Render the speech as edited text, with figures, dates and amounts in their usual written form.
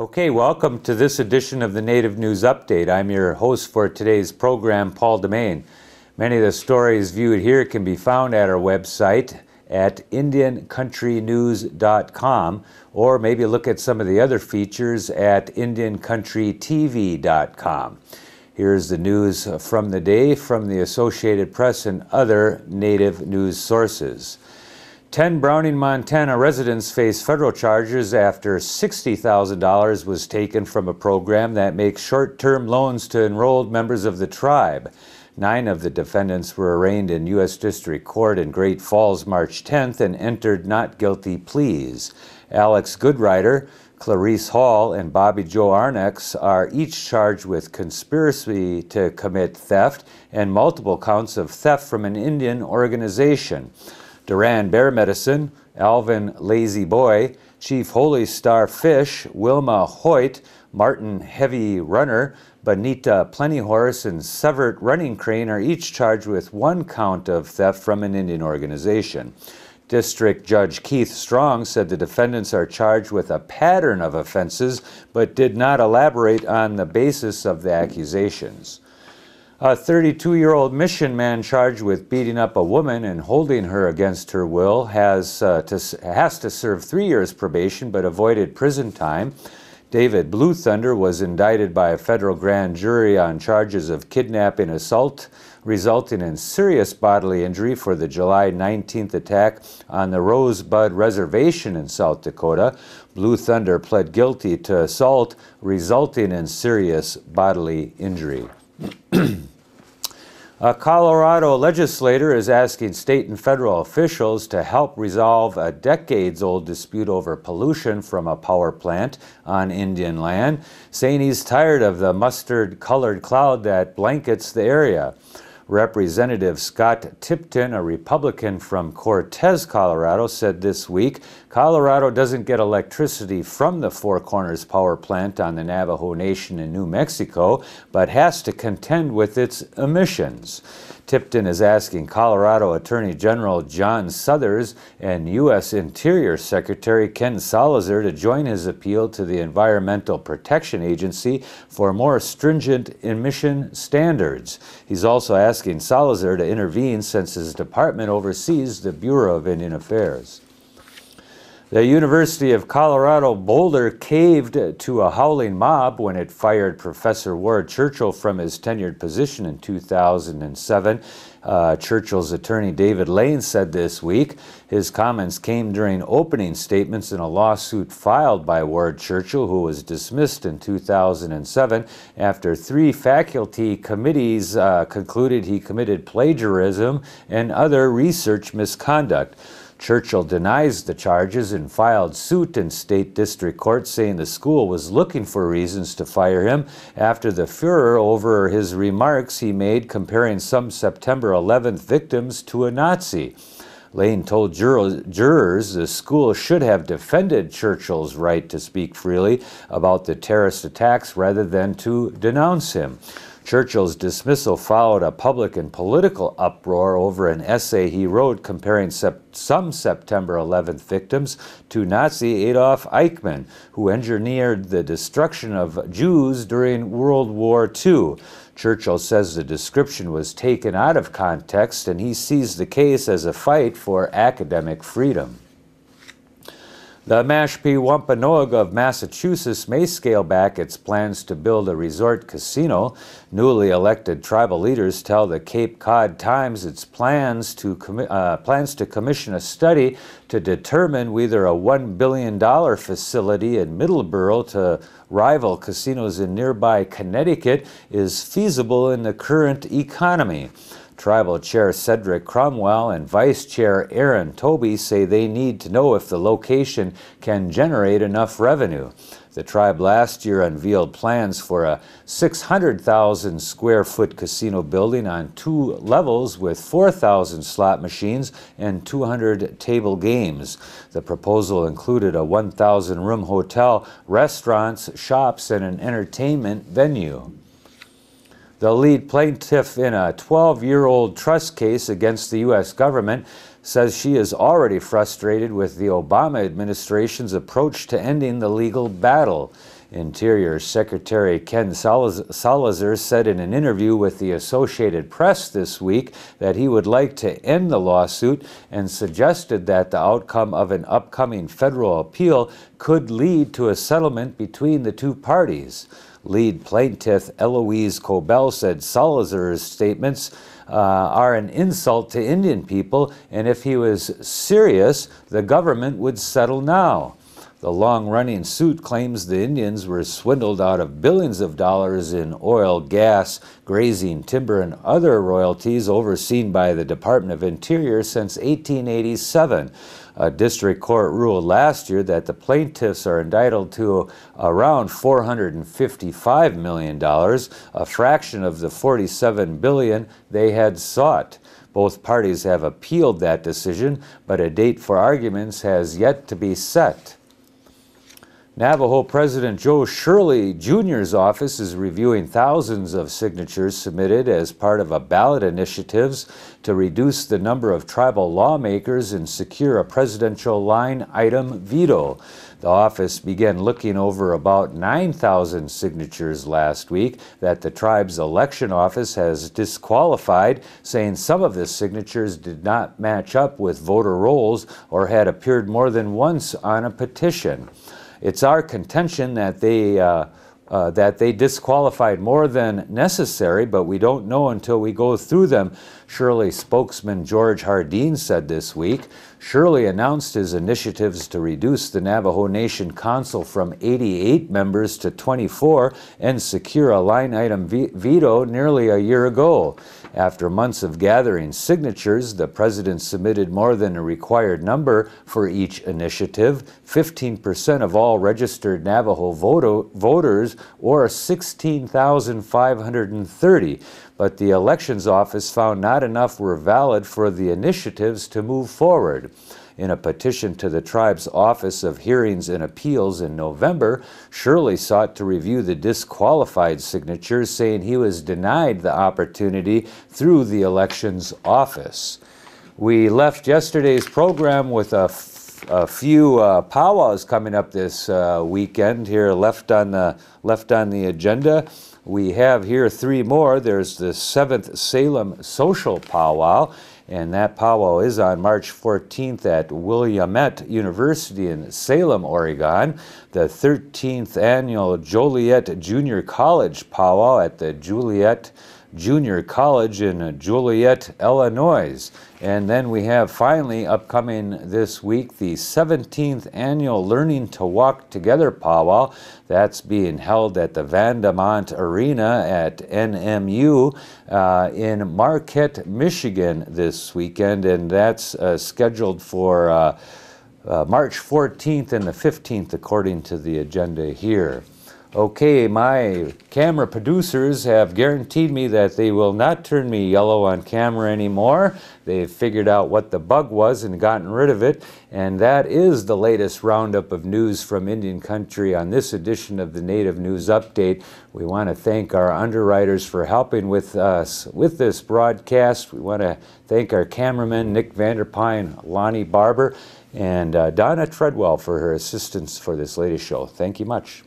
Okay, welcome to this edition of the Native News Update. I'm your host for today's program, Paul DeMain. Many of the stories viewed here can be found at our website at indiancountrynews.com, or maybe look at some of the other features at indiancountrytv.com. Here's the news from the day from the Associated Press and other Native news sources. 10 Browning, Montana residents face federal charges after $60,000 was taken from a program that makes short-term loans to enrolled members of the tribe. 9 of the defendants were arraigned in U.S. District Court in Great Falls March 10th and entered not guilty pleas. Alex Goodrider, Clarice Hall, and Bobby Joe Arnex are each charged with conspiracy to commit theft and multiple counts of theft from an Indian organization. Duran Bear Medicine, Alvin Lazy Boy, Chief Holy Star Fish, Wilma Hoyt, Martin Heavy Runner, Bonita Plenty Horse, and Severt Running Crane are each charged with 1 count of theft from an Indian organization. District Judge Keith Strong said the defendants are charged with a pattern of offenses, but did not elaborate on the basis of the accusations. A 32-year-old mission man charged with beating up a woman and holding her against her will has to serve 3 years probation but avoided prison time. David Blue Thunder was indicted by a federal grand jury on charges of kidnapping, assault, resulting in serious bodily injury for the July 19th attack on the Rosebud Reservation in South Dakota. Blue Thunder pled guilty to assault resulting in serious bodily injury. A Colorado legislator is asking state and federal officials to help resolve a decades-old dispute over pollution from a power plant on Indian land, saying he's tired of the mustard-colored cloud that blankets the area. Representative Scott Tipton, a Republican from Cortez, Colorado, said this week Colorado doesn't get electricity from the Four Corners power plant on the Navajo Nation in New Mexico, but has to contend with its emissions. Tipton is asking Colorado Attorney General John Suthers and U.S. Interior Secretary Ken Salazar to join his appeal to the Environmental Protection Agency for more stringent emission standards. He's also asking Salazar to intervene since his department oversees the Bureau of Indian Affairs. The University of Colorado Boulder caved to a howling mob when it fired Professor Ward Churchill from his tenured position in 2007. Churchill's attorney David Lane said this week his comments came during opening statements in a lawsuit filed by Ward Churchill, who was dismissed in 2007 after 3 faculty committees concluded he committed plagiarism and other research misconduct. Churchill denies the charges and filed suit in state district court, saying the school was looking for reasons to fire him after the furor over his remarks he made comparing some September 11th victims to a Nazi. Lane told jurors the school should have defended Churchill's right to speak freely about the terrorist attacks rather than to denounce him. Churchill's dismissal followed a public and political uproar over an essay he wrote comparing some September 11th victims to Nazi Adolf Eichmann, who engineered the destruction of Jews during World War II. Churchill says the description was taken out of context, and he sees the case as a fight for academic freedom. The Mashpee Wampanoag of Massachusetts may scale back its plans to build a resort casino. Newly elected tribal leaders tell the Cape Cod Times its plans to commission a study to determine whether a $1 billion facility in Middleborough to rival casinos in nearby Connecticut is feasible in the current economy. Tribal Chair Cedric Cromwell and Vice Chair Aaron Toby say they need to know if the location can generate enough revenue. The tribe last year unveiled plans for a 600,000 square foot casino building on 2 levels with 4,000 slot machines and 200 table games. The proposal included a 1,000 room hotel, restaurants, shops, and an entertainment venue. The lead plaintiff in a 12-year-old trust case against the U.S. government says she is already frustrated with the Obama administration's approach to ending the legal battle. Interior Secretary Ken Salazar said in an interview with the Associated Press this week that he would like to end the lawsuit and suggested that the outcome of an upcoming federal appeal could lead to a settlement between the two parties. Lead plaintiff Eloise Cobell said Salazar's statements are an insult to Indian people, and if he was serious, the government would settle now. The long-running suit claims the Indians were swindled out of billions of dollars in oil, gas, grazing, timber, and other royalties overseen by the Department of Interior since 1887. A district court ruled last year that the plaintiffs are entitled to around $455 million, a fraction of the $47 billion they had sought. Both parties have appealed that decision, but a date for arguments has yet to be set. Navajo President Joe Shirley Jr.'s office is reviewing thousands of signatures submitted as part of a ballot initiative to reduce the number of tribal lawmakers and secure a presidential line item veto. The office began looking over about 9,000 signatures last week that the tribe's election office has disqualified, saying some of the signatures did not match up with voter rolls or had appeared more than once on a petition. It's our contention that they disqualified more than necessary, but we don't know until we go through them, Shirley spokesman George Hardeen said this week. Shirley announced his initiatives to reduce the Navajo Nation Council from 88 members to 24 and secure a line item veto nearly a year ago. After months of gathering signatures, the president submitted more than a required number for each initiative, 15% of all registered Navajo voters, or 16,530. But the elections office found not enough were valid for the initiatives to move forward. In a petition to the tribe's Office of Hearings and Appeals in November, Shirley sought to review the disqualified signatures, saying he was denied the opportunity through the elections office. We left yesterday's program with a few powwows coming up this weekend here left on the agenda. We have here three more. There's the 7th Salem Social Powwow, and that powwow is on March 14th at Willamette University in Salem, Oregon. The 13th Annual Joliet Junior College Powwow at the Joliet Junior College in Joliet, Illinois. And then we have finally upcoming this week the 17th Annual Learning to Walk Together Powwow. That's being held at the Vandemont Arena at NMU in Marquette, Michigan this weekend, and that's scheduled for March 14th and the 15th according to the agenda here. Okay, my camera producers have guaranteed me that they will not turn me yellow on camera anymore. They've figured out what the bug was and gotten rid of it. And that is the latest roundup of news from Indian Country on this edition of the Native News Update. We want to thank our underwriters for helping with us with this broadcast. We want to thank our cameramen, Nick Vanderpine, Lonnie Barber, and Donna Treadwell for her assistance for this latest show. Thank you much.